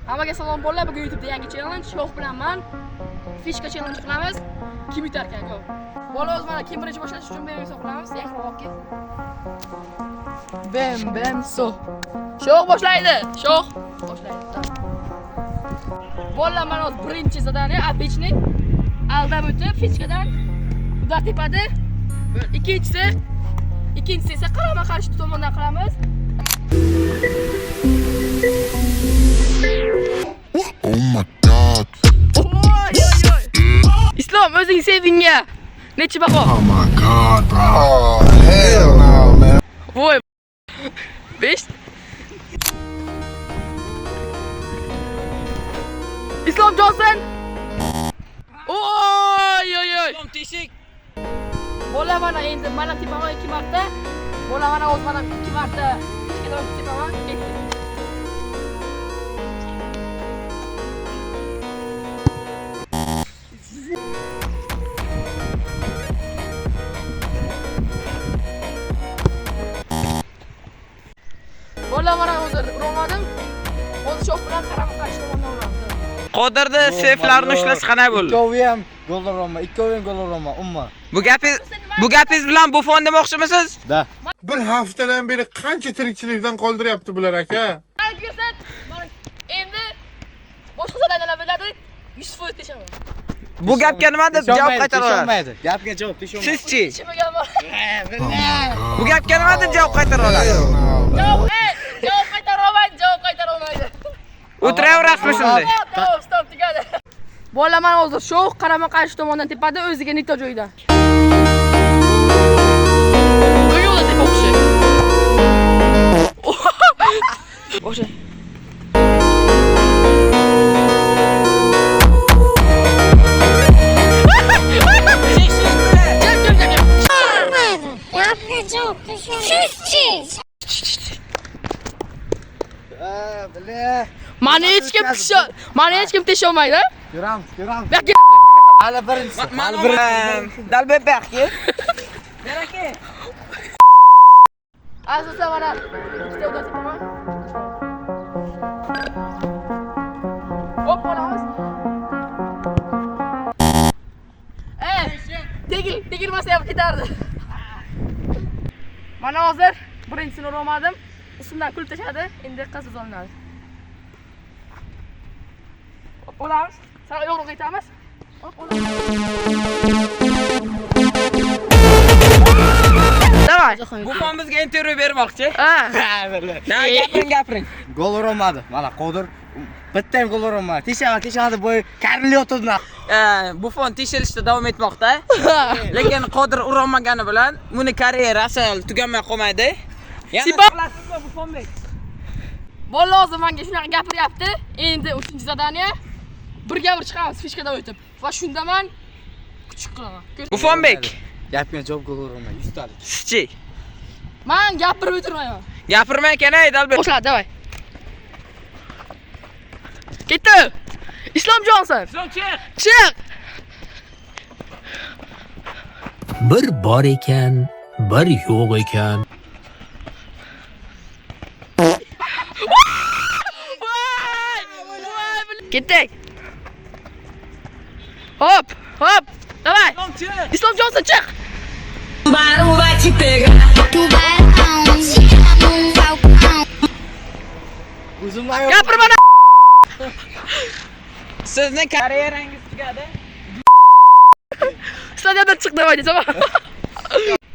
Hammaga salom bo'llar. Bugun YouTube'da yangi challenge. Shoh bilan men fishka challenge qilamiz. Kim yutar ekan? Go. Bola o'z mana kim birinchi boshlash uchun bering hisoblaymiz. Yaxshiroqki. Bem so. Shoh boshlaydi. Shoh boshlaydi. Bola mana o'z birinchi zadaniya обычный aldab o'tib fishkadan uda tepadi. Ikkinchisi esa qarama qarshi tomondan qilamiz. Oh my god. Oy. Islom o'zing sevingga necha baho? Oh my god, bro. Oh, hell no, man. Voy. 5. Islom Johnson. Oy. Islom teshik. Bola mana endi mana tepaman 2 marta. Bola mana o'z mana 2 marta. Ikkita tepaman. Bola mana o'zir urmadim. O'z shoh bilan qarama qarshi tomondan urdi. Qodirni seflarni ushlash qanday bo'ldi? Ikkovi ham gol urma, ikkovi ham gol urma, umma. Bu gapingiz bilan Buffon demoqchimisiz? Da. Bir haftadan beri qancha tirikchilikdan qoldiryapti bular aka? Endi boshqa zadanlar biladi. 100% teshaman. Bu gapga nima deb javob qaytara olasiz? Gapga javob tesholmaydi. Sizchi? Tishimagan bor. Bu gapga nima deb javob qaytara olasiz? Javob qaytarolmaydi. O'tiraverasizmi shunday? Stop, tugadi. Bola mana hozir shoh qarama qarshi tomondan tepada o'ziga nito joyidan. Bu yo'lda tepa o'xshay. Boshla. Mana hech kim tesholmaydi. Ko'ramiz. Yo'q. Hali birinchisi. Dalbek baxki. Beraki. Asosan mana ikkita o'da tepaman. Hop olamiz. Tegilmasa ham ketardi. Mana hozir birinchisini urmadim. Ustimdan kulib tashladi. Endi qazib olinadi. Hop olamiz. Sal yo'g'roq aytamiz. Hop olamiz. Davay. Buffon bizga intervyu bermoqchi. Ha. Gapiring. Gol urmadi. Mana Qodir bitta ham gol urmadi. Teshadi bo'y karilyotdi. Buffon teshilishda davom etmoqda. Lekin Qodir urolmagani bilan buni karyerasi tugamay qolmaydi. Sipop. Bilasizmi Buffonbek? Bola hozir menga shunaqa gapiryapti. Endi 3-zadaniya birga bir chiqamiz fishkadan o'tib. Va shunda men kuchuk qilaman. Buffonbek. Gapga javob gol urma, 100 talik. Sizchi? Men gapirib o'tirmayman. Gapirmay ekan-ey Dalbek. Boshla, davay. Ketdi. Islom Johnson. Chiq. Bir bor ekan, bir yo'q ekan. Ketdik. Hop. Davay. Islom Johnson chiq. O'zimdan Gapirma. Sizni karyerangiz tugadi. Stadiondan chiq davay desam.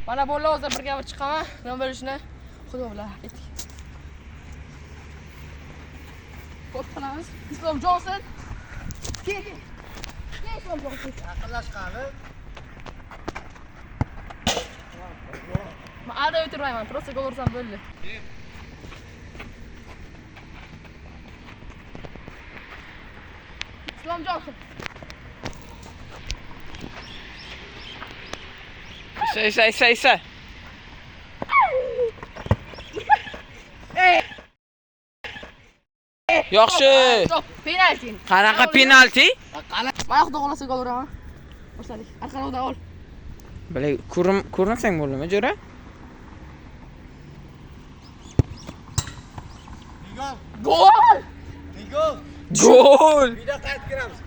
Mana bola hozir birga bir chiqaman. Nima bo'lishini Xudo biladi. Ketdik. Hop qilamiz. Islom Johnson. Kel. Islom Johnson. aqllash qani. Men alda o'tirmayman. Просто gol ursam bo'ldi. Islom Johnson. Say. Yaxshi. Stop. Penalti. Qanaqa penalti? Mana xudo xolasa gol uraman. Boshladik. Arqaroqda ol. Bilay, ko'rinsang bo'ladimi, jo'ra? Gol! Gol!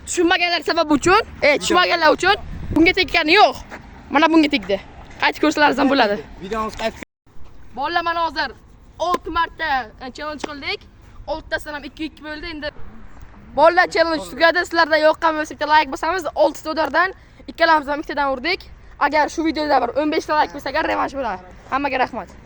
Tushunmaganlar sababi uchun, tushunmaganlar uchun bunga tekkani yo'q. Mana bunga tegdi. Qaytib ko'rsalaringiz ham bo'ladi. Videomiz qaytib Bolalar mana hozir 6 marta challenge qildik. 6 tasidan ham 2-2 bo'ldi. Endi bolalar challenge tugadi. Sizlarda yoqqan bo'lsa bitta like bosamiz. 6 ta udardan ikkalamiz ham ikkitadan urdik. Agar shu videoda bir 15 ta like bo'lsa, revansh bo'ladi. Hammaga rahmat.